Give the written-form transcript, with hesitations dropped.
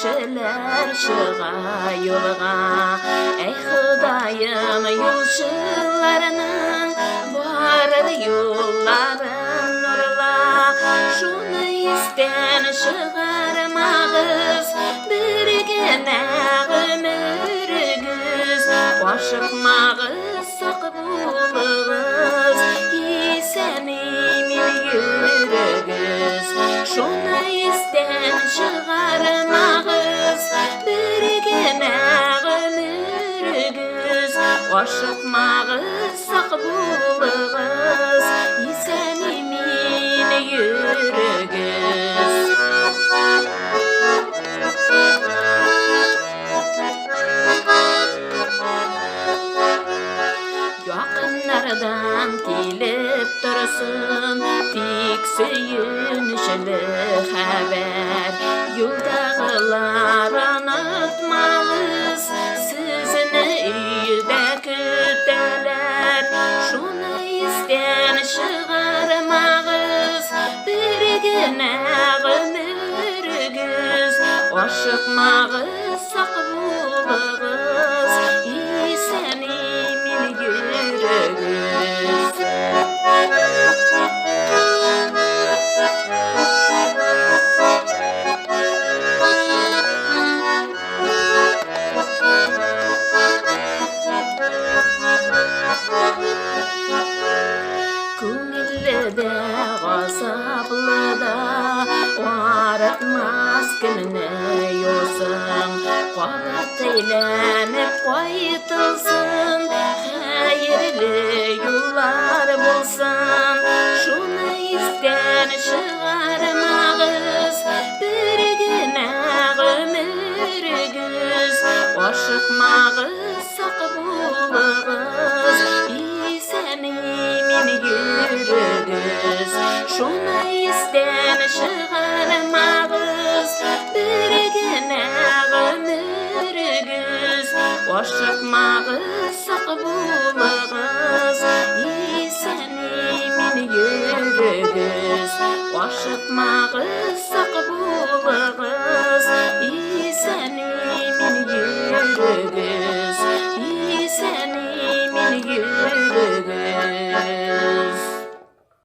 кешеләр чыга юлга. Эй Ходаем, юлчыларның барыр юлларын нурла. Шуны истән чыгармагыз, бер генә гомергез. Ашыкмагыз, сак булыгыз, исән имин йөрегез. Шуны истән чыгармагыз, бер генә гомергез. Ашыкмагыз, сак булыгыз, исән имин йөрегез. Якыннардан килеп торсын тик сөйүнүчле хәбәр. Юлдагылар онытмагыз, сезне өйдә көтәләр. Шуны истән чыгармагыз, бер генә гомергез. Ашыкмагыз, сак булыгыз, исән имин йөрегез. Күңелледә газаплыда арытмас көнне юлсын. Кабат әйләнеп кайтылсын, хәерле юллар булсын. Шуны истән чыгармагыз, бер генә гомергез. Ашыкмагыз, сак булыгыз, исән имин йөрегез. Шуны истән чыгармагыз, бер генә гомергез. Ашыкмагыз, сак булыгыз, исән имин йөрегез. Ашыкмагыз, сак булыгыз, исән имин йөрегез.